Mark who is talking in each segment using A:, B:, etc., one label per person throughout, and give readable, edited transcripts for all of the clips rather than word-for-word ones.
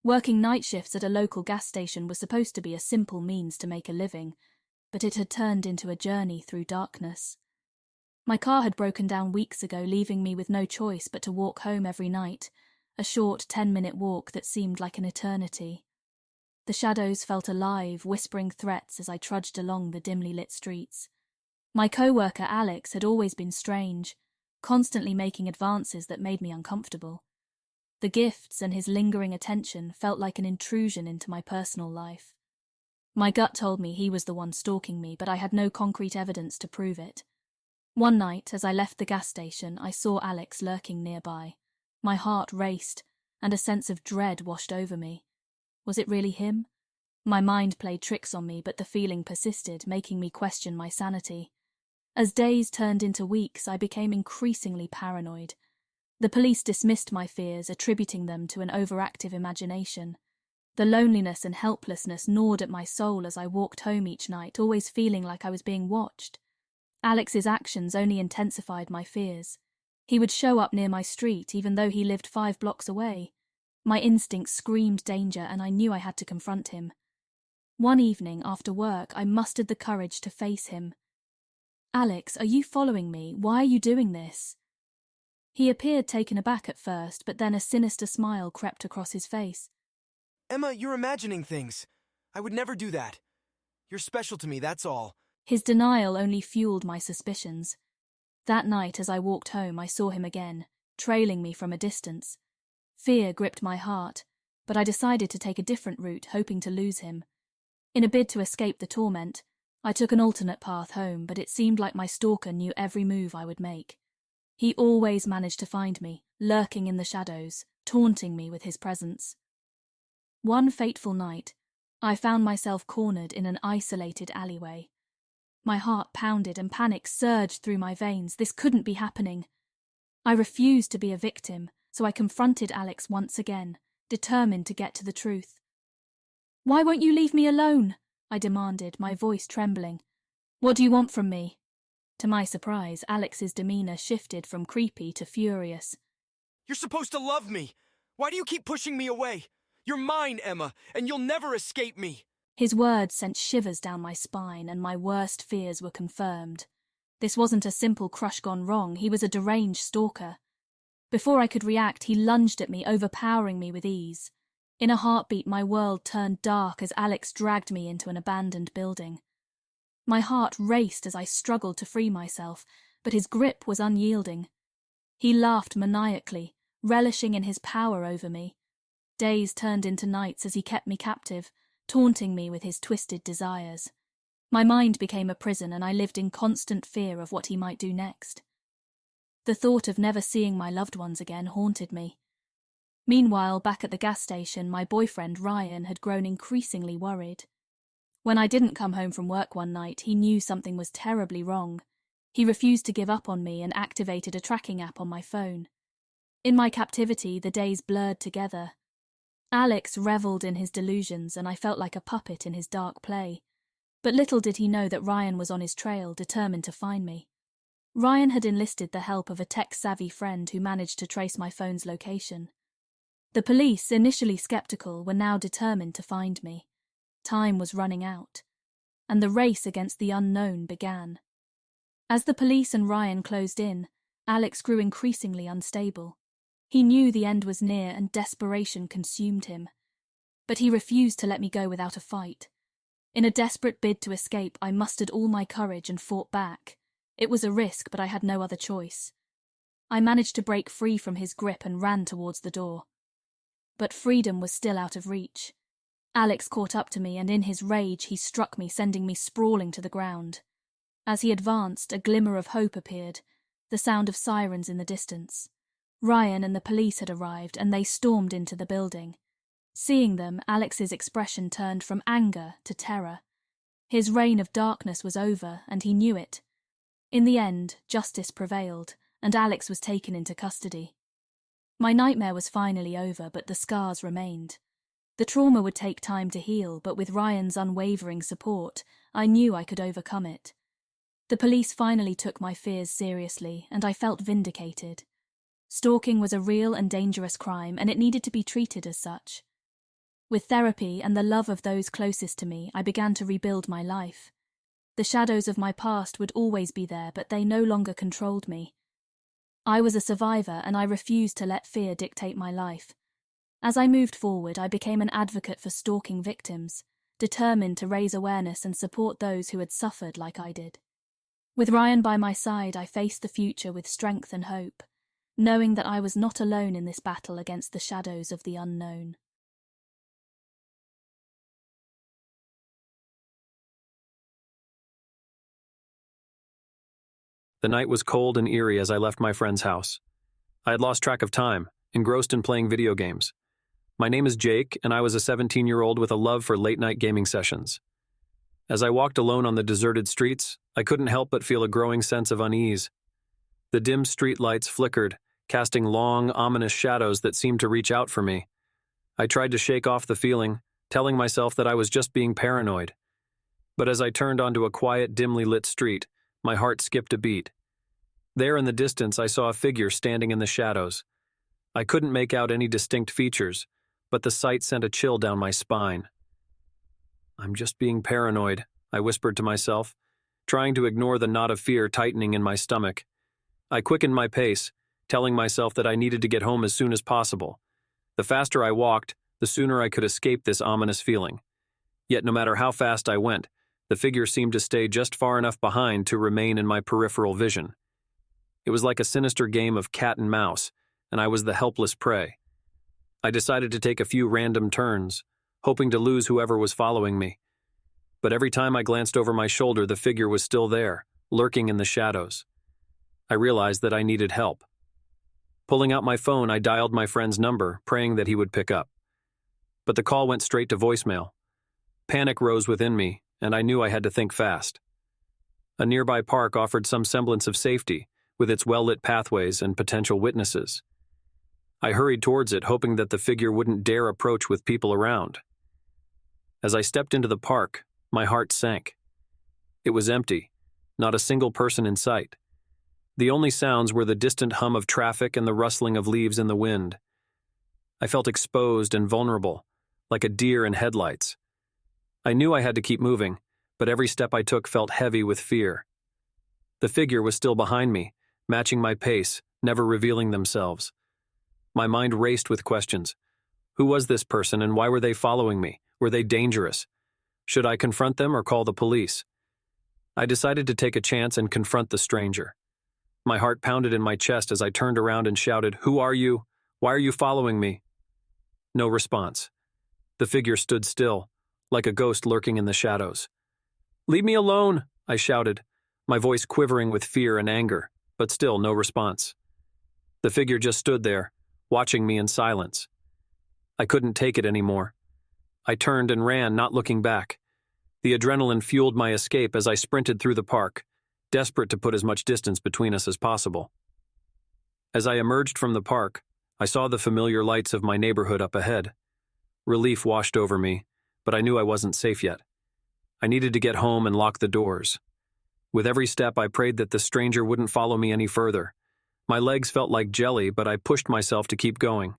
A: Working night shifts at a local gas station was supposed to be a simple means to make a living, but it had turned into a journey through darkness. My car had broken down weeks ago, leaving me with no choice but to walk home every night, a short 10-minute walk that seemed like an eternity. The shadows felt alive, whispering threats as I trudged along the dimly lit streets. My co-worker Alex had always been strange, constantly making advances that made me uncomfortable. The gifts and his lingering attention felt like an intrusion into my personal life. My gut told me he was the one stalking me, but I had no concrete evidence to prove it. One night, as I left the gas station, I saw Alex lurking nearby. My heart raced, and a sense of dread washed over me. Was it really him? My mind played tricks on me, but the feeling persisted, making me question my sanity. As days turned into weeks, I became increasingly paranoid. The police dismissed my fears, attributing them to an overactive imagination. The loneliness and helplessness gnawed at my soul as I walked home each night, always feeling like I was being watched. Alex's actions only intensified my fears. He would show up near my street, even though he lived 5 blocks away. My instincts screamed danger, and I knew I had to confront him. One evening, after work, I mustered the courage to face him. "Alex, are you following me? Why are you doing this?" He appeared taken aback at first, but then a sinister smile crept across his face.
B: "Emma, you're imagining things. I would never do that. You're special to me, that's all."
A: His denial only fueled my suspicions. That night, as I walked home, I saw him again, trailing me from a distance. Fear gripped my heart, but I decided to take a different route, hoping to lose him. In a bid to escape the torment, I took an alternate path home, but it seemed like my stalker knew every move I would make. He always managed to find me, lurking in the shadows, taunting me with his presence. One fateful night, I found myself cornered in an isolated alleyway. My heart pounded and panic surged through my veins. This couldn't be happening. I refused to be a victim, so I confronted Alex once again, determined to get to the truth. "Why won't you leave me alone?" I demanded, my voice trembling. "What do you want from me?" To my surprise, Alex's demeanor shifted from creepy to furious.
B: "You're supposed to love me. Why do you keep pushing me away? You're mine, Emma, and you'll never escape me."
A: His words sent shivers down my spine, and my worst fears were confirmed. This wasn't a simple crush gone wrong, he was a deranged stalker. Before I could react, he lunged at me, overpowering me with ease. In a heartbeat, my world turned dark as Alex dragged me into an abandoned building. My heart raced as I struggled to free myself, but his grip was unyielding. He laughed maniacally, relishing in his power over me. Days turned into nights as he kept me captive, taunting me with his twisted desires. My mind became a prison, and I lived in constant fear of what he might do next. The thought of never seeing my loved ones again haunted me. Meanwhile, back at the gas station, my boyfriend Ryan had grown increasingly worried. When I didn't come home from work one night, he knew something was terribly wrong. He refused to give up on me and activated a tracking app on my phone. In my captivity, the days blurred together. Alex reveled in his delusions, and I felt like a puppet in his dark play. But little did he know that Ryan was on his trail, determined to find me. Ryan had enlisted the help of a tech-savvy friend who managed to trace my phone's location. The police, initially skeptical, were now determined to find me. Time was running out, and the race against the unknown began. As the police and Ryan closed in, Alex grew increasingly unstable. He knew the end was near, and desperation consumed him. But he refused to let me go without a fight. In a desperate bid to escape, I mustered all my courage and fought back. It was a risk, but I had no other choice. I managed to break free from his grip and ran towards the door. But freedom was still out of reach. Alex caught up to me, and in his rage he struck me, sending me sprawling to the ground. As he advanced, a glimmer of hope appeared, the sound of sirens in the distance. Ryan and the police had arrived, and they stormed into the building. Seeing them, Alex's expression turned from anger to terror. His reign of darkness was over, and he knew it. In the end, justice prevailed, and Alex was taken into custody. My nightmare was finally over, but the scars remained. The trauma would take time to heal, but with Ryan's unwavering support, I knew I could overcome it. The police finally took my fears seriously, and I felt vindicated. Stalking was a real and dangerous crime, and it needed to be treated as such. With therapy and the love of those closest to me, I began to rebuild my life. The shadows of my past would always be there, but they no longer controlled me. I was a survivor, and I refused to let fear dictate my life. As I moved forward, I became an advocate for stalking victims, determined to raise awareness and support those who had suffered like I did. With Ryan by my side, I faced the future with strength and hope, knowing that I was not alone in this battle against the shadows of the unknown.
C: The night was cold and eerie as I left my friend's house. I had lost track of time, engrossed in playing video games. My name is Jake, and I was a 17-year-old with a love for late-night gaming sessions. As I walked alone on the deserted streets, I couldn't help but feel a growing sense of unease. The dim street lights flickered, casting long, ominous shadows that seemed to reach out for me. I tried to shake off the feeling, telling myself that I was just being paranoid. But as I turned onto a quiet, dimly lit street, my heart skipped a beat. There in the distance, I saw a figure standing in the shadows. I couldn't make out any distinct features, but the sight sent a chill down my spine. "I'm just being paranoid," I whispered to myself, trying to ignore the knot of fear tightening in my stomach. I quickened my pace, telling myself that I needed to get home as soon as possible. The faster I walked, the sooner I could escape this ominous feeling. Yet no matter how fast I went, the figure seemed to stay just far enough behind to remain in my peripheral vision. It was like a sinister game of cat and mouse, and I was the helpless prey. I decided to take a few random turns, hoping to lose whoever was following me. But every time I glanced over my shoulder, the figure was still there, lurking in the shadows. I realized that I needed help. Pulling out my phone, I dialed my friend's number, praying that he would pick up. But the call went straight to voicemail. Panic rose within me, and I knew I had to think fast. A nearby park offered some semblance of safety, with its well-lit pathways and potential witnesses. I hurried towards it, hoping that the figure wouldn't dare approach with people around. As I stepped into the park, my heart sank. It was empty, not a single person in sight. The only sounds were the distant hum of traffic and the rustling of leaves in the wind. I felt exposed and vulnerable, like a deer in headlights. I knew I had to keep moving, but every step I took felt heavy with fear. The figure was still behind me, matching my pace, never revealing themselves. My mind raced with questions. Who was this person, and why were they following me? Were they dangerous? Should I confront them or call the police? I decided to take a chance and confront the stranger. My heart pounded in my chest as I turned around and shouted, "Who are you? Why are you following me?" No response. The figure stood still, like a ghost lurking in the shadows. "Leave me alone," I shouted, my voice quivering with fear and anger, but still no response. The figure just stood there, watching me in silence. I couldn't take it anymore. I turned and ran, not looking back. The adrenaline fueled my escape as I sprinted through the park, desperate to put as much distance between us as possible. As I emerged from the park, I saw the familiar lights of my neighborhood up ahead. Relief washed over me, but I knew I wasn't safe yet. I needed to get home and lock the doors. With every step, I prayed that the stranger wouldn't follow me any further. My legs felt like jelly, but I pushed myself to keep going.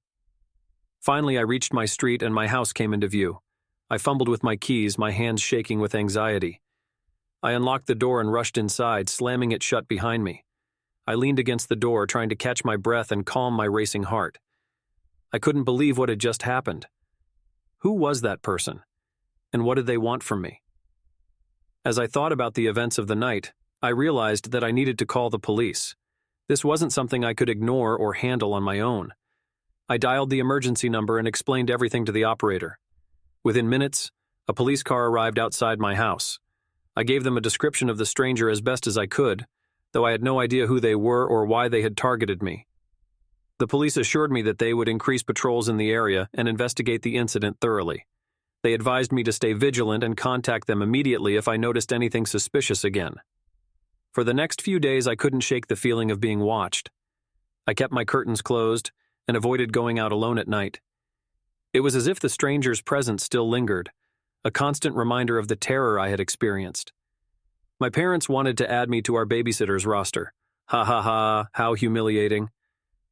C: Finally, I reached my street and my house came into view. I fumbled with my keys, my hands shaking with anxiety. I unlocked the door and rushed inside, slamming it shut behind me. I leaned against the door, trying to catch my breath and calm my racing heart. I couldn't believe what had just happened. Who was that person? And what did they want from me? As I thought about the events of the night, I realized that I needed to call the police. This wasn't something I could ignore or handle on my own. I dialed the emergency number and explained everything to the operator. Within minutes, a police car arrived outside my house. I gave them a description of the stranger as best as I could, though I had no idea who they were or why they had targeted me. The police assured me that they would increase patrols in the area and investigate the incident thoroughly. They advised me to stay vigilant and contact them immediately if I noticed anything suspicious again. For the next few days, I couldn't shake the feeling of being watched. I kept my curtains closed and avoided going out alone at night. It was as if the stranger's presence still lingered, a constant reminder of the terror I had experienced. My parents wanted to add me to our babysitter's roster. Ha ha ha, how humiliating.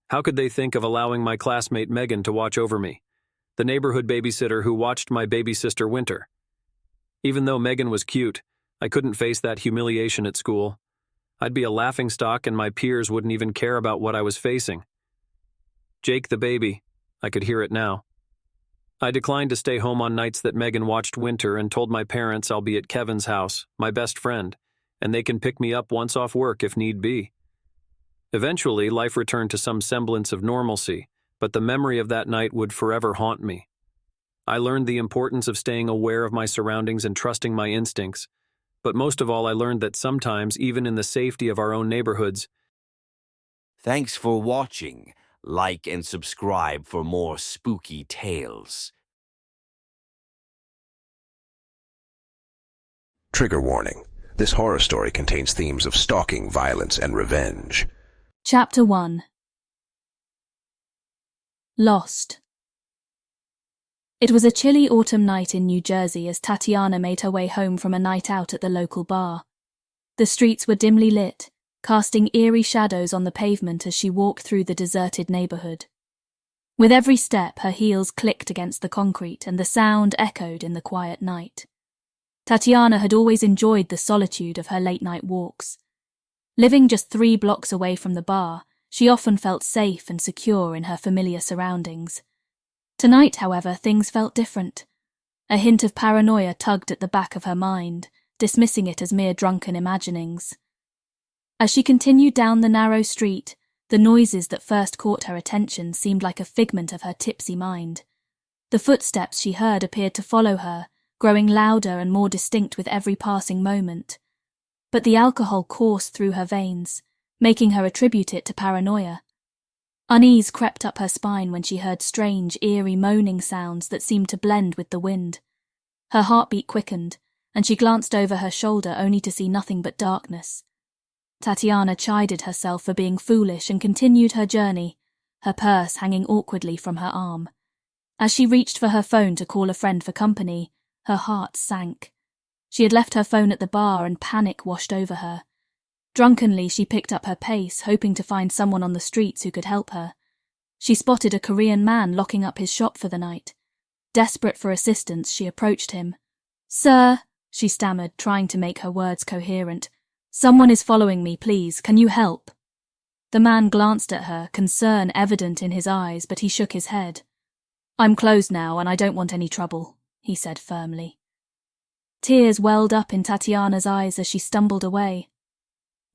C: How could they think of allowing my classmate Megan to watch over me? the neighborhood babysitter who watched my baby sister Winter. Even though Megan was cute, I couldn't face that humiliation at school. I'd be a laughingstock and my peers wouldn't even care about what I was facing. Jake the baby, I could hear it now. I declined to stay home on nights that Megan watched Winter and told my parents I'll be at Kevin's house, my best friend, and they can pick me up once off work if need be. Eventually, life returned to some semblance of normalcy, but the memory of that night would forever haunt me. I learned the importance of staying aware of my surroundings and trusting my instincts, but most of all I learned that sometimes, even in the safety of our own neighborhoods.
D: Thanks for watching. Like and subscribe for more spooky tales.
E: Trigger warning. This horror story contains themes of stalking, violence, and revenge.
A: Chapter 1. Lost. It was a chilly autumn night in New Jersey as Tatiana made her way home from a night out at the local bar. The streets were dimly lit, casting eerie shadows on the pavement as she walked through the deserted neighborhood. With every step, her heels clicked against the concrete and the sound echoed in the quiet night. Tatiana had always enjoyed the solitude of her late-night walks. Living just 3 blocks away from the bar, she often felt safe and secure in her familiar surroundings. Tonight, however, things felt different. A hint of paranoia tugged at the back of her mind, dismissing it as mere drunken imaginings. As she continued down the narrow street, the noises that first caught her attention seemed like a figment of her tipsy mind. The footsteps she heard appeared to follow her, growing louder and more distinct with every passing moment. But the alcohol coursed through her veins, making her attribute it to paranoia. Unease crept up her spine when she heard strange, eerie moaning sounds that seemed to blend with the wind. Her heartbeat quickened, and she glanced over her shoulder only to see nothing but darkness. Tatiana chided herself for being foolish and continued her journey, her purse hanging awkwardly from her arm. As she reached for her phone to call a friend for company, her heart sank. She had left her phone at the bar and panic washed over her. Drunkenly, she picked up her pace, hoping to find someone on the streets who could help her. She spotted a Korean man locking up his shop for the night. Desperate for assistance, she approached him. "Sir," she stammered, trying to make her words coherent. "Someone is following me, please. Can you help?" The man glanced at her, concern evident in his eyes, but he shook his head. "I'm closed now, and I don't want any trouble," he said firmly. Tears welled up in Tatiana's eyes as she stumbled away.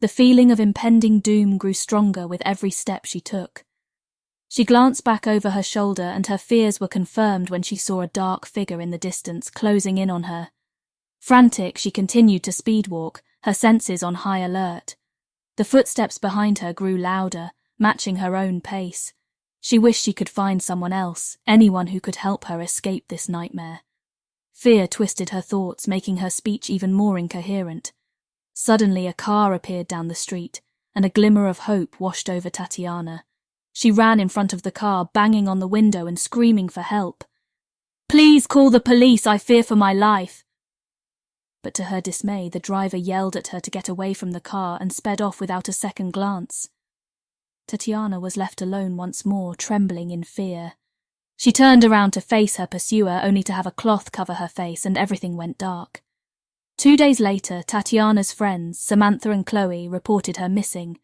A: The feeling of impending doom grew stronger with every step she took. She glanced back over her shoulder and her fears were confirmed when she saw a dark figure in the distance closing in on her. Frantic, she continued to speedwalk, her senses on high alert. The footsteps behind her grew louder, matching her own pace. She wished she could find someone else, anyone who could help her escape this nightmare. Fear twisted her thoughts, making her speech even more incoherent. Suddenly a car appeared down the street, and a glimmer of hope washed over Tatiana. She ran in front of the car, banging on the window and screaming for help. "Please call the police, I fear for my life." But to her dismay, the driver yelled at her to get away from the car and sped off without a second glance. Tatiana was left alone once more, trembling in fear. She turned around to face her pursuer, only to have a cloth cover her face, and everything went dark. 2 days later, Tatiana's friends, Samantha and Chloe, reported her missing.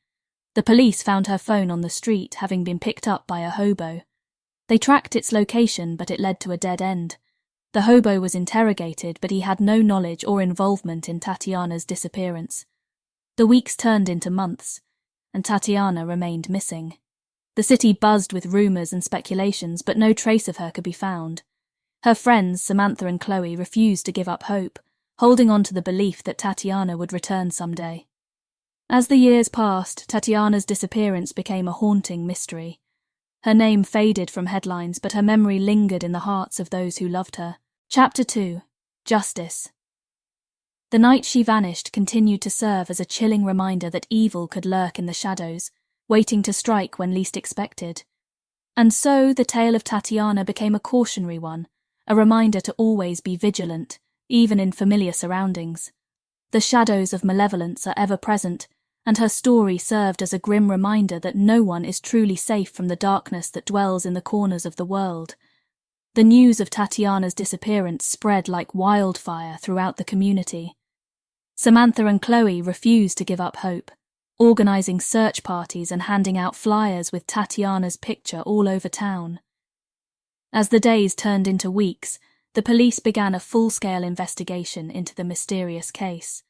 A: The police found her phone on the street, having been picked up by a hobo. They tracked its location, but it led to a dead end. The hobo was interrogated, but he had no knowledge or involvement in Tatiana's disappearance. The weeks turned into months, and Tatiana remained missing. The city buzzed with rumors and speculations, but no trace of her could be found. Her friends, Samantha and Chloe, refused to give up hope, holding on to the belief that Tatiana would return someday. As the years passed, Tatiana's disappearance became a haunting mystery. Her name faded from headlines, but her memory lingered in the hearts of those who loved her. Chapter 2. Justice. The night she vanished continued to serve as a chilling reminder that evil could lurk in the shadows, waiting to strike when least expected. And so the tale of Tatiana became a cautionary one, a reminder to always be vigilant, even in familiar surroundings. The shadows of malevolence are ever present, and her story served as a grim reminder that no one is truly safe from the darkness that dwells in the corners of the world. the news of Tatiana's disappearance spread like wildfire throughout the community. Samantha and Chloe refused to give up hope, organizing search parties and handing out flyers with Tatiana's picture all over town. As the days turned into weeks, the police began a full-scale investigation into the mysterious case.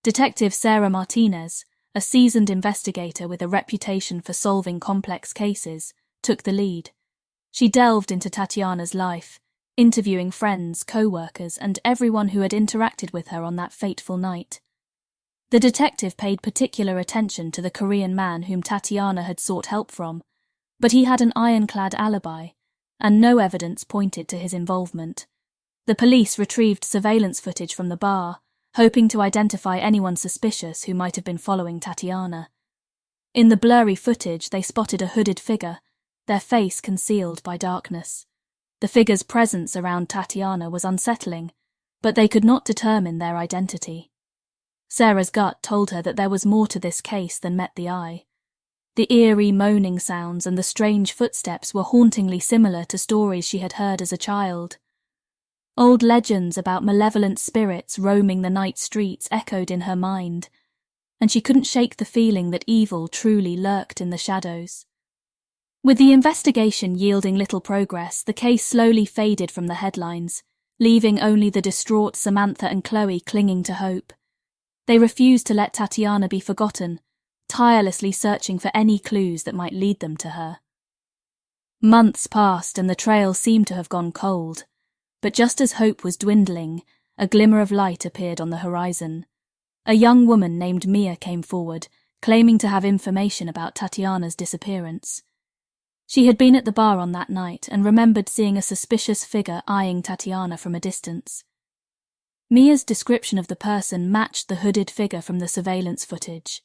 A: Detective Sarah Martinez, a seasoned investigator with a reputation for solving complex cases, took the lead. She delved into Tatiana's life, interviewing friends, co-workers, and everyone who had interacted with her on that fateful night. The detective paid particular attention to the Korean man whom Tatiana had sought help from, but he had an ironclad alibi, and no evidence pointed to his involvement. The police retrieved surveillance footage from the bar, hoping to identify anyone suspicious who might have been following Tatiana. In the blurry footage, they spotted a hooded figure, their face concealed by darkness. The figure's presence around Tatiana was unsettling, but they could not determine their identity. Sarah's gut told her that there was more to this case than met the eye. The eerie moaning sounds and the strange footsteps were hauntingly similar to stories she had heard as a child. Old legends about malevolent spirits roaming the night streets echoed in her mind, and she couldn't shake the feeling that evil truly lurked in the shadows. With the investigation yielding little progress, the case slowly faded from the headlines, leaving only the distraught Samantha and Chloe clinging to hope. They refused to let Tatiana be forgotten, tirelessly searching for any clues that might lead them to her. Months passed and the trail seemed to have gone cold, but just as hope was dwindling, a glimmer of light appeared on the horizon. A young woman named Mia came forward, claiming to have information about Tatiana's disappearance. She had been at the bar on that night and remembered seeing a suspicious figure eyeing Tatiana from a distance. Mia's description of the person matched the hooded figure from the surveillance footage.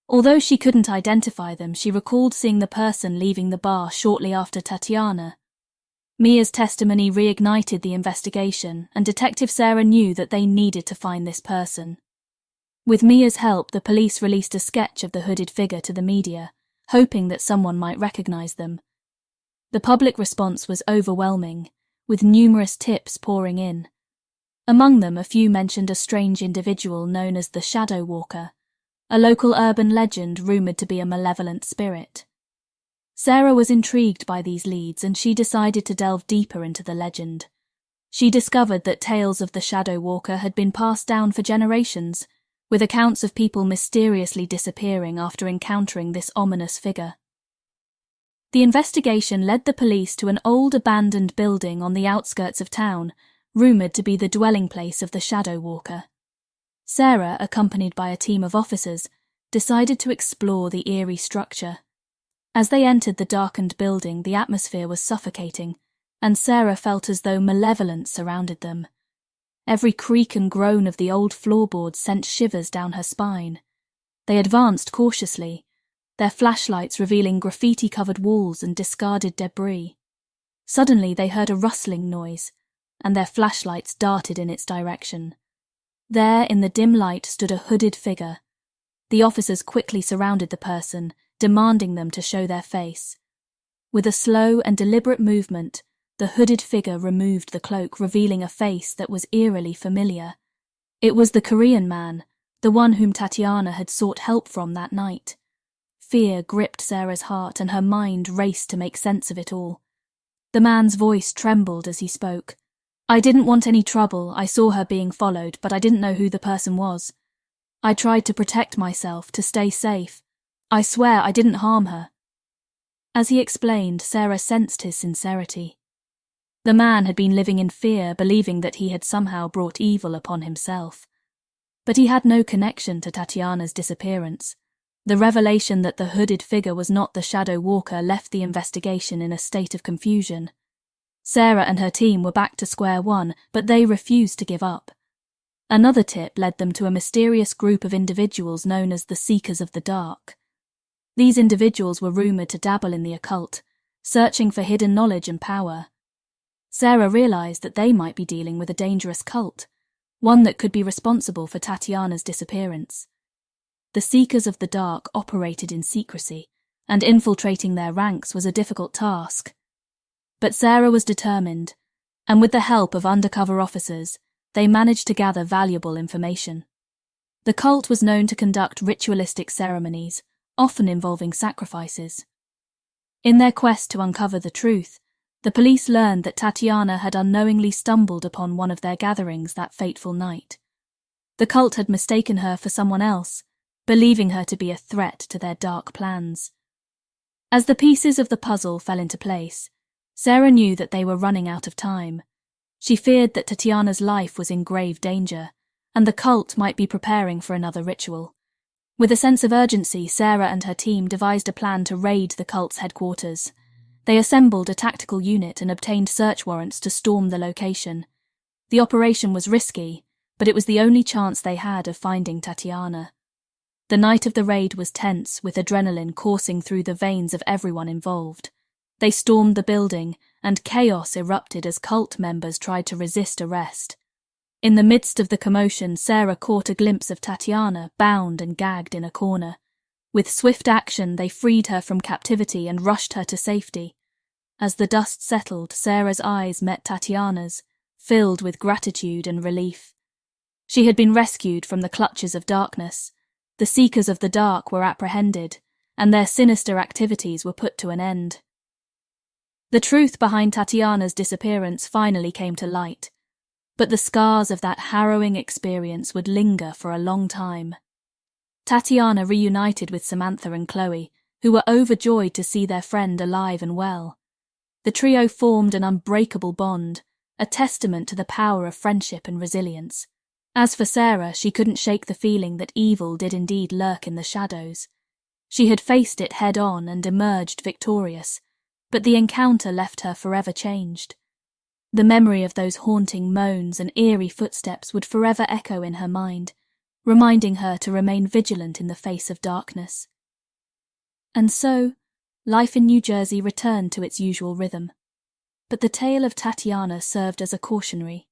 A: Although she couldn't identify them, she recalled seeing the person leaving the bar shortly after Tatiana. Mia's testimony reignited the investigation, and Detective Sarah knew that they needed to find this person. With Mia's help, the police released a sketch of the hooded figure to the media, hoping that someone might recognize them. The public response was overwhelming, with numerous tips pouring in. Among them, a few mentioned a strange individual known as the Shadow Walker, a local urban legend rumoured to be a malevolent spirit. Sarah was intrigued by these leads, and she decided to delve deeper into the legend. She discovered that tales of the Shadow Walker had been passed down for generations, with accounts of people mysteriously disappearing after encountering this ominous figure. The investigation led the police to an old abandoned building on the outskirts of town, rumoured to be the dwelling place of the Shadow Walker. Sarah, accompanied by a team of officers, decided to explore the eerie structure. As they entered the darkened building, the atmosphere was suffocating, and Sarah felt as though malevolence surrounded them. Every creak and groan of the old floorboards sent shivers down her spine. They advanced cautiously, their flashlights revealing graffiti-covered walls and discarded debris. Suddenly they heard a rustling noise, and their flashlights darted in its direction. There, in the dim light, stood a hooded figure. The officers quickly surrounded the person, demanding them to show their face. With a slow and deliberate movement, the hooded figure removed the cloak, revealing a face that was eerily familiar. It was the Korean man, the one whom Tatiana had sought help from that night. Fear gripped Sarah's heart, and her mind raced to make sense of it all. The man's voice trembled as he spoke. "I didn't want any trouble. I saw her being followed, but I didn't know who the person was. I tried to protect myself, to stay safe. I swear I didn't harm her." As he explained, Sarah sensed his sincerity. The man had been living in fear, believing that he had somehow brought evil upon himself. But he had no connection to Tatiana's disappearance. The revelation that the hooded figure was not the Shadow Walker left the investigation in a state of confusion. Sarah and her team were back to square one, but they refused to give up. Another tip led them to a mysterious group of individuals known as the Seekers of the Dark. These individuals were rumoured to dabble in the occult, searching for hidden knowledge and power. Sarah realised that they might be dealing with a dangerous cult, one that could be responsible for Tatiana's disappearance. The Seekers of the Dark operated in secrecy, and infiltrating their ranks was a difficult task. But Sarah was determined, and with the help of undercover officers, they managed to gather valuable information. The cult was known to conduct ritualistic ceremonies, often involving sacrifices. In their quest to uncover the truth, the police learned that Tatiana had unknowingly stumbled upon one of their gatherings that fateful night. The cult had mistaken her for someone else, believing her to be a threat to their dark plans. As the pieces of the puzzle fell into place, Sarah knew that they were running out of time. She feared that Tatiana's life was in grave danger, and the cult might be preparing for another ritual. With a sense of urgency, Sarah and her team devised a plan to raid the cult's headquarters. They assembled a tactical unit and obtained search warrants to storm the location. The operation was risky, but it was the only chance they had of finding Tatiana. The night of the raid was tense, with adrenaline coursing through the veins of everyone involved. They stormed the building, and chaos erupted as cult members tried to resist arrest. In the midst of the commotion, Sarah caught a glimpse of Tatiana, bound and gagged in a corner. With swift action, they freed her from captivity and rushed her to safety. As the dust settled, Sarah's eyes met Tatiana's, filled with gratitude and relief. She had been rescued from the clutches of darkness. The Seekers of the Dark were apprehended, and their sinister activities were put to an end. The truth behind Tatiana's disappearance finally came to light, but the scars of that harrowing experience would linger for a long time. Tatiana reunited with Samantha and Chloe, who were overjoyed to see their friend alive and well. The trio formed an unbreakable bond, a testament to the power of friendship and resilience. As for Sarah, she couldn't shake the feeling that evil did indeed lurk in the shadows. She had faced it head-on and emerged victorious, but the encounter left her forever changed. The memory of those haunting moans and eerie footsteps would forever echo in her mind, reminding her to remain vigilant in the face of darkness. And so, life in New Jersey returned to its usual rhythm. But the tale of Tatiana served as a cautionary.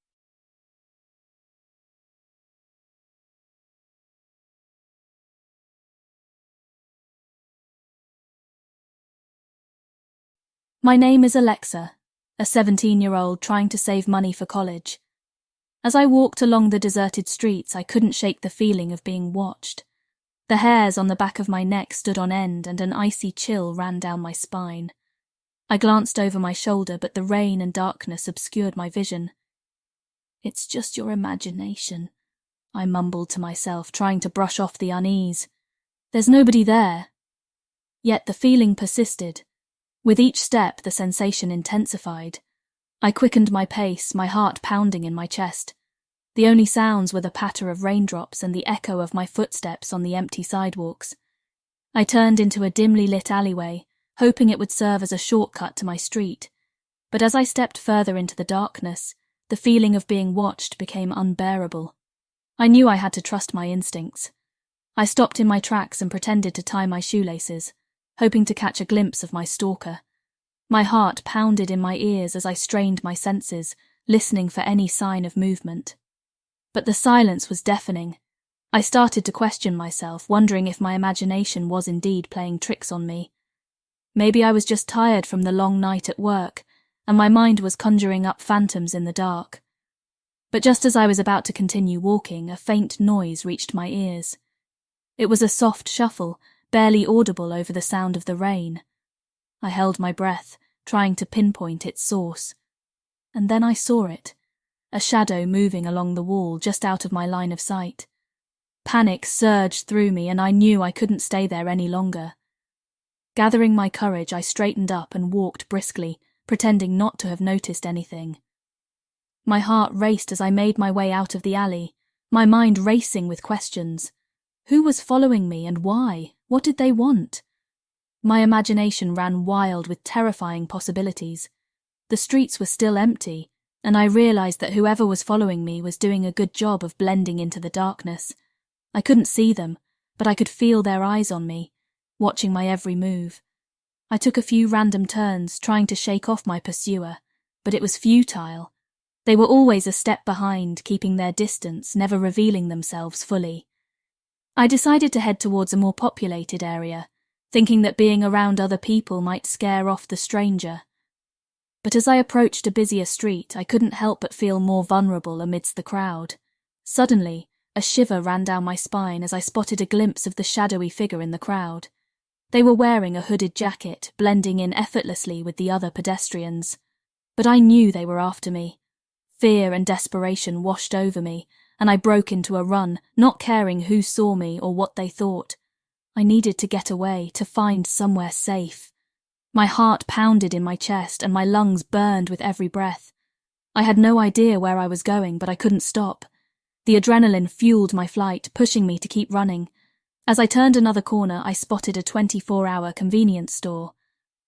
A: My name is Alexa, a 17-year-old trying to save money for college. As I walked along the deserted streets, I couldn't shake the feeling of being watched. The hairs on the back of my neck stood on end and an icy chill ran down my spine. I glanced over my shoulder, but the rain and darkness obscured my vision. "It's just your imagination," I mumbled to myself, trying to brush off the unease. "There's nobody there." Yet the feeling persisted. With each step, the sensation intensified. I quickened my pace, my heart pounding in my chest. The only sounds were the patter of raindrops and the echo of my footsteps on the empty sidewalks. I turned into a dimly lit alleyway, hoping it would serve as a shortcut to my street. But as I stepped further into the darkness, the feeling of being watched became unbearable. I knew I had to trust my instincts. I stopped in my tracks and pretended to tie my shoelaces, hoping to catch a glimpse of my stalker. My heart pounded in my ears as I strained my senses, listening for any sign of movement. But the silence was deafening. I started to question myself, wondering if my imagination was indeed playing tricks on me. Maybe I was just tired from the long night at work, and my mind was conjuring up phantoms in the dark. But just as I was about to continue walking, a faint noise reached my ears. It was a soft shuffle, barely audible over the sound of the rain. I held my breath, trying to pinpoint its source. And then I saw it, a shadow moving along the wall just out of my line of sight. Panic surged through me, and I knew I couldn't stay there any longer. Gathering my courage, I straightened up and walked briskly, pretending not to have noticed anything. My heart raced as I made my way out of the alley, my mind racing with questions. Who was following me and why? What did they want? My imagination ran wild with terrifying possibilities. The streets were still empty, and I realized that whoever was following me was doing a good job of blending into the darkness. I couldn't see them, but I could feel their eyes on me, watching my every move. I took a few random turns, trying to shake off my pursuer, but it was futile. They were always a step behind, keeping their distance, never revealing themselves fully. I decided to head towards a more populated area, thinking that being around other people might scare off the stranger. But as I approached a busier street, I couldn't help but feel more vulnerable amidst the crowd. Suddenly, a shiver ran down my spine as I spotted a glimpse of the shadowy figure in the crowd. They were wearing a hooded jacket, blending in effortlessly with the other pedestrians. But I knew they were after me. Fear and desperation washed over me, and I broke into a run, not caring who saw me or what they thought. I needed to get away, to find somewhere safe. My heart pounded in my chest and my lungs burned with every breath. I had no idea where I was going, but I couldn't stop. The adrenaline fueled my flight, pushing me to keep running. As I turned another corner, I spotted a 24-hour convenience store.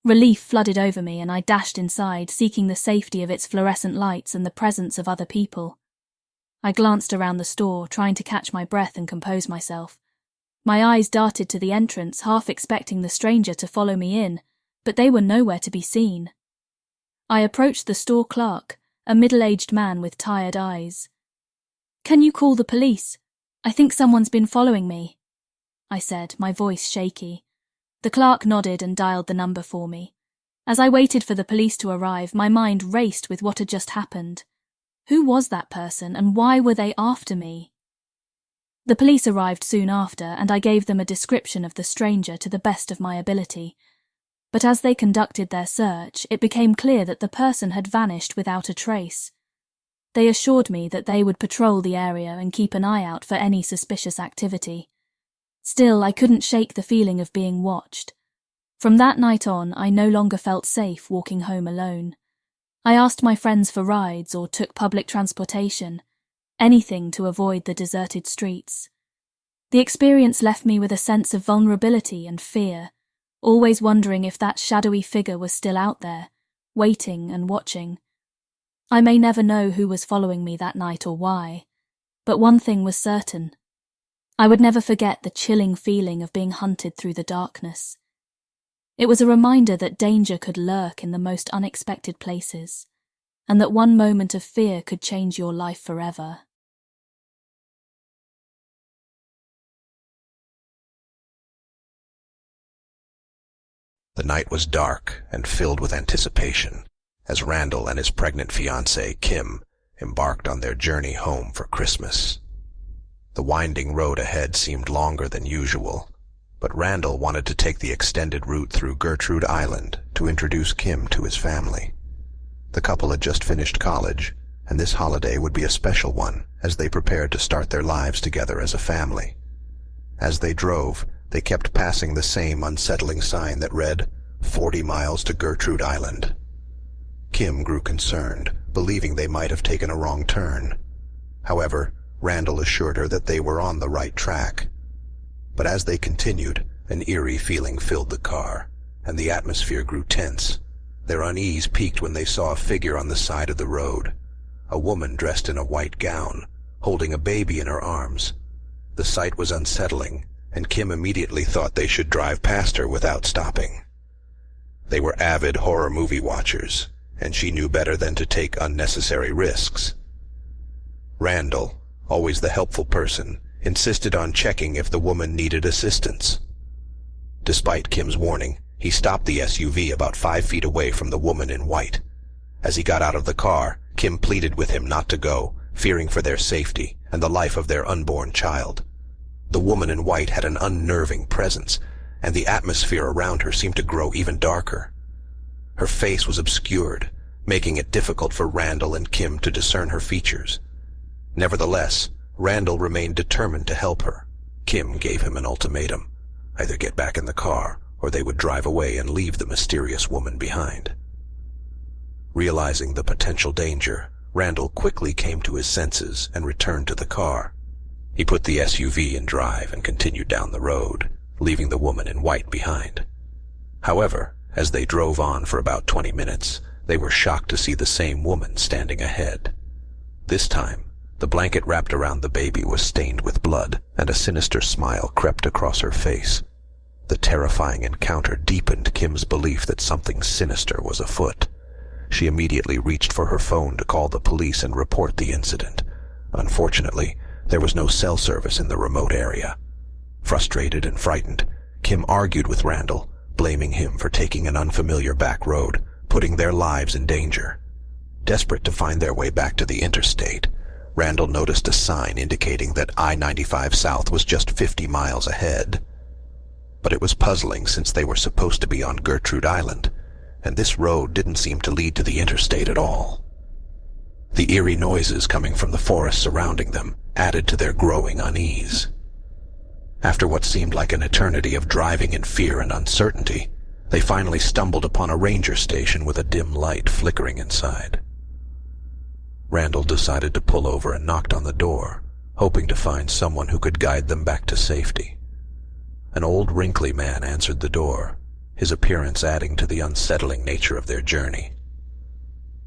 A: Relief flooded over me and I dashed inside, seeking the safety of its fluorescent lights and the presence of other people. I glanced around the store, trying to catch my breath and compose myself. My eyes darted to the entrance, half expecting the stranger to follow me in, but they were nowhere to be seen. I approached the store clerk, a middle-aged man with tired eyes. "Can you call the police? I think someone's been following me," I said, my voice shaky. The clerk nodded and dialed the number for me. As I waited for the police to arrive, my mind raced with what had just happened. Who was that person and why were they after me? The police arrived soon after, and I gave them a description of the stranger to the best of my ability. But as they conducted their search, it became clear that the person had vanished without a trace. They assured me that they would patrol the area and keep an eye out for any suspicious activity. Still, I couldn't shake the feeling of being watched. From that night on, I no longer felt safe walking home alone. I asked my friends for rides or took public transportation, anything to avoid the deserted streets. The experience left me with a sense of vulnerability and fear, always wondering if that shadowy figure was still out there, waiting and watching. I may never know who was following me that night or why, but one thing was certain. I would never forget the chilling feeling of being hunted through the darkness. It was a reminder that danger could lurk in the most unexpected places, and that one moment of fear could change your life forever.
E: The night was dark and filled with anticipation as Randall and his pregnant fiancée, Kim, embarked on their journey home for Christmas. The winding road ahead seemed longer than usual, but Randall wanted to take the extended route through Gertrude Island to introduce Kim to his family. The couple had just finished college, and this holiday would be a special one as they prepared to start their lives together as a family. As they drove, they kept passing the same unsettling sign that read, 40 miles to Gertrude Island. Kim grew concerned, believing they might have taken a wrong turn. However, Randall assured her that they were on the right track. But as they continued, an eerie feeling filled the car, and the atmosphere grew tense. Their unease peaked when they saw a figure on the side of the road, a woman dressed in a white gown, holding a baby in her arms. The sight was unsettling, and Kim immediately thought they should drive past her without stopping. They were avid horror movie watchers, and she knew better than to take unnecessary risks. Randall, always the helpful person, insisted on checking if the woman needed assistance. Despite Kim's warning, he stopped the SUV about 5 feet away from the woman in white. As he got out of the car, Kim pleaded with him not to go, fearing for their safety and the life of their unborn child. The woman in white had an unnerving presence, and the atmosphere around her seemed to grow even darker. Her face was obscured, making it difficult for Randall and Kim to discern her features. Nevertheless, Randall remained determined to help her. Kim gave him an ultimatum: either get back in the car, or they would drive away and leave the mysterious woman behind. Realizing the potential danger, Randall quickly came to his senses and returned to the car. He put the SUV in drive and continued down the road, leaving the woman in white behind. However, as they drove on for about 20 minutes, they were shocked to see the same woman standing ahead. This time, the blanket wrapped around the baby was stained with blood, and a sinister smile crept across her face. The terrifying encounter deepened Kim's belief that something sinister was afoot. She immediately reached for her phone to call the police and report the incident. Unfortunately, there was no cell service in the remote area. Frustrated and frightened, Kim argued with Randall, blaming him for taking an unfamiliar back road, putting their lives in danger. Desperate to find their way back to the interstate, Randall noticed a sign indicating that I-95 South was just 50 miles ahead. But it was puzzling since they were supposed to be on Gertrude Island, and this road didn't seem to lead to the interstate at all. The eerie noises coming from the forest surrounding them added to their growing unease. After what seemed like an eternity of driving in fear and uncertainty, they finally stumbled upon a ranger station with a dim light flickering inside. Randall decided to pull over and knocked on the door, hoping to find someone who could guide them back to safety. An old wrinkly man answered the door, his appearance adding to the unsettling nature of their journey.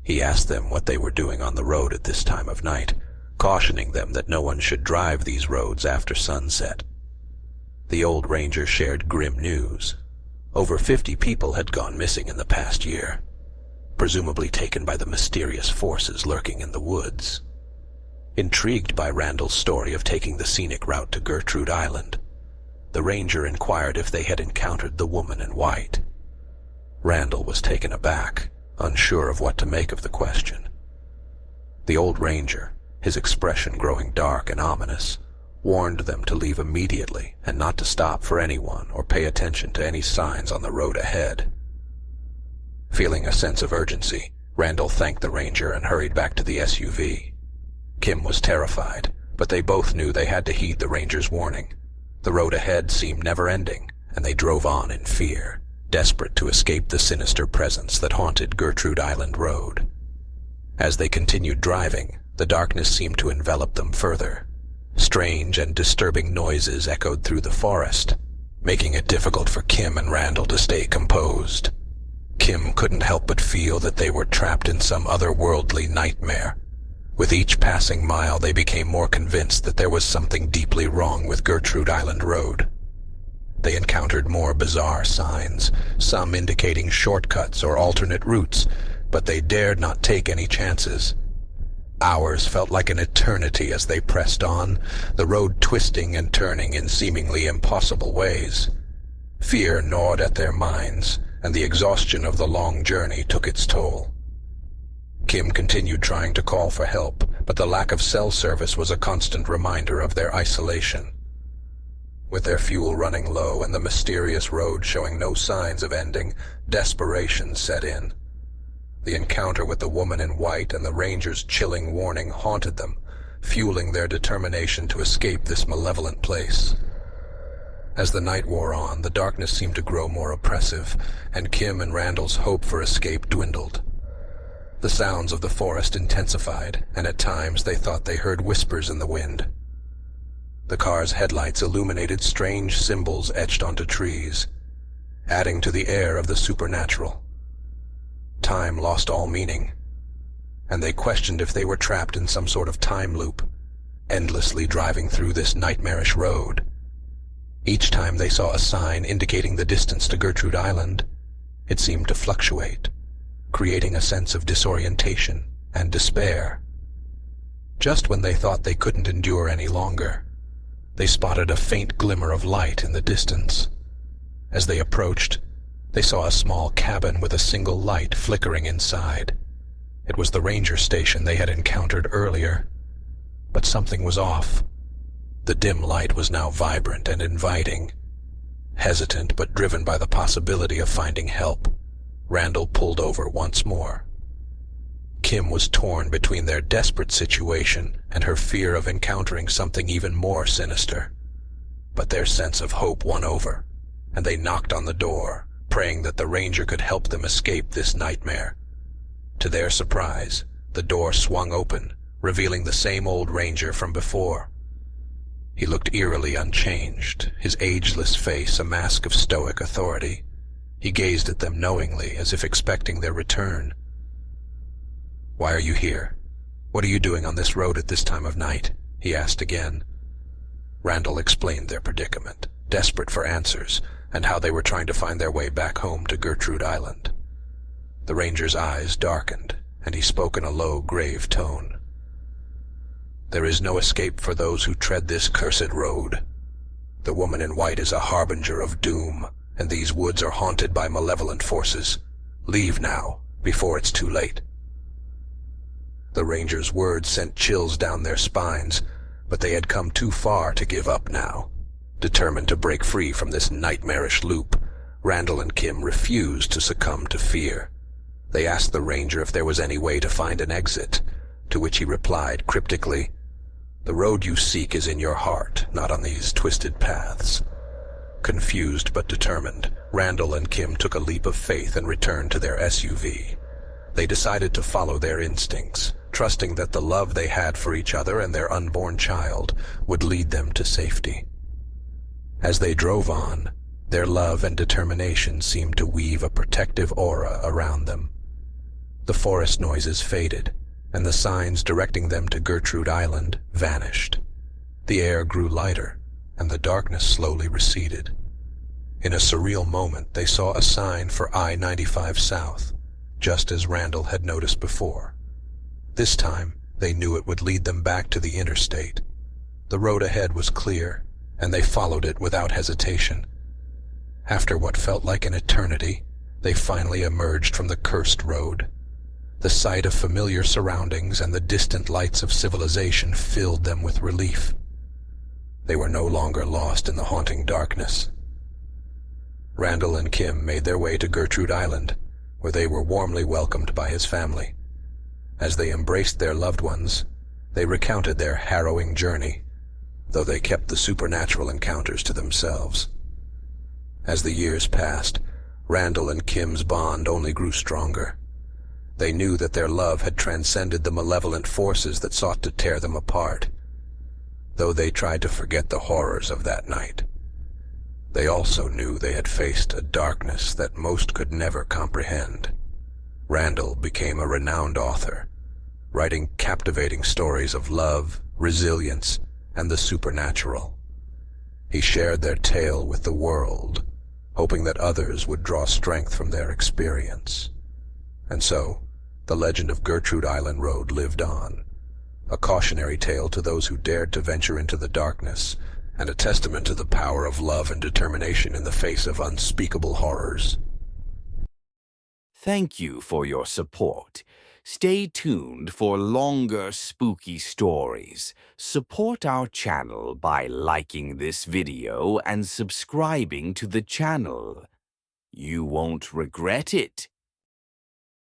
E: He asked them what they were doing on the road at this time of night, cautioning them that no one should drive these roads after sunset. The old ranger shared grim news. Over 50 people had gone missing in the past year, presumably taken by the mysterious forces lurking in the woods. Intrigued by Randall's story of taking the scenic route to Gertrude Island, the ranger inquired if they had encountered the woman in white. Randall was taken aback, unsure of what to make of the question. The old ranger, his expression growing dark and ominous, warned them to leave immediately and not to stop for anyone or pay attention to any signs on the road ahead. Feeling a sense of urgency, Randall thanked the ranger and hurried back to the SUV. Kim was terrified, but they both knew they had to heed the ranger's warning. The road ahead seemed never-ending, and they drove on in fear, desperate to escape the sinister presence that haunted Gertrude Island Road. As they continued driving, the darkness seemed to envelop them further. Strange and disturbing noises echoed through the forest, making it difficult for Kim and Randall to stay composed. Kim couldn't help but feel that they were trapped in some otherworldly nightmare. With each passing mile, they became more convinced that there was something deeply wrong with Gertrude Island Road. They encountered more bizarre signs, some indicating shortcuts or alternate routes, but they dared not take any chances. Hours felt like an eternity as they pressed on, the road twisting and turning in seemingly impossible ways. Fear gnawed at their minds, and the exhaustion of the long journey took its toll. Kim continued trying to call for help, but the lack of cell service was a constant reminder of their isolation. With their fuel running low and the mysterious road showing no signs of ending, desperation set in. The encounter with the woman in white and the ranger's chilling warning haunted them, fueling their determination to escape this malevolent place. As the night wore on, the darkness seemed to grow more oppressive, and Kim and Randall's hope for escape dwindled. The sounds of the forest intensified, and at times they thought they heard whispers in the wind. The car's headlights illuminated strange symbols etched onto trees, adding to the air of the supernatural. Time lost all meaning, and they questioned if they were trapped in some sort of time loop, endlessly driving through this nightmarish road. Each time they saw a sign indicating the distance to Gertrude Island, it seemed to fluctuate, creating a sense of disorientation and despair. Just when they thought they couldn't endure any longer, they spotted a faint glimmer of light in the distance. As they approached, they saw a small cabin with a single light flickering inside. It was the ranger station they had encountered earlier, but something was off. The dim light was now vibrant and inviting. Hesitant but driven by the possibility of finding help, Randall pulled over once more. Kim was torn between their desperate situation and her fear of encountering something even more sinister. But their sense of hope won over, and they knocked on the door, praying that the ranger could help them escape this nightmare. To their surprise, the door swung open, revealing the same old ranger from before. He looked eerily unchanged, his ageless face a mask of stoic authority. He gazed at them knowingly, as if expecting their return. "Why are you here? What are you doing on this road at this time of night?" he asked again. Randall explained their predicament, desperate for answers, and how they were trying to find their way back home to Gertrude Island. The ranger's eyes darkened, and he spoke in a low, grave tone. "There is no escape for those who tread this cursed road. The woman in white is a harbinger of doom, and these woods are haunted by malevolent forces. Leave now, before it's too late. The ranger's words sent chills down their spines, but they had come too far to give up now. Determined to break free from this nightmarish loop, Randall and Kim refused to succumb to fear. They asked the ranger if there was any way to find an exit, to which he replied cryptically, "The road you seek is in your heart, not on these twisted paths." Confused but determined, Randall and Kim took a leap of faith and returned to their SUV. They decided to follow their instincts, trusting that the love they had for each other and their unborn child would lead them to safety. As they drove on, their love and determination seemed to weave a protective aura around them. The forest noises faded, and the signs directing them to Gertrude Island vanished. The air grew lighter, and the darkness slowly receded. In a surreal moment, they saw a sign for I-95 South, just as Randall had noticed before. This time, they knew it would lead them back to the interstate. The road ahead was clear, and they followed it without hesitation. After what felt like an eternity, they finally emerged from the cursed road. The sight of familiar surroundings and the distant lights of civilization filled them with relief. They were no longer lost in the haunting darkness. Randall and Kim made their way to Gertrude Island, where they were warmly welcomed by his family. As they embraced their loved ones, they recounted their harrowing journey, though they kept the supernatural encounters to themselves. As the years passed, Randall and Kim's bond only grew stronger. They knew that their love had transcended the malevolent forces that sought to tear them apart. Though they tried to forget the horrors of that night, they also knew they had faced a darkness that most could never comprehend. Randall became a renowned author, writing captivating stories of love, resilience, and the supernatural. He shared their tale with the world, hoping that others would draw strength from their experience. And so, the legend of Gertrude Island Road lived on, a cautionary tale to those who dared to venture into the darkness, and a testament to the power of love and determination in the face of unspeakable horrors.
D: Thank you for your support. Stay tuned for longer spooky stories. Support our channel by liking this video and subscribing to the channel. You won't regret it.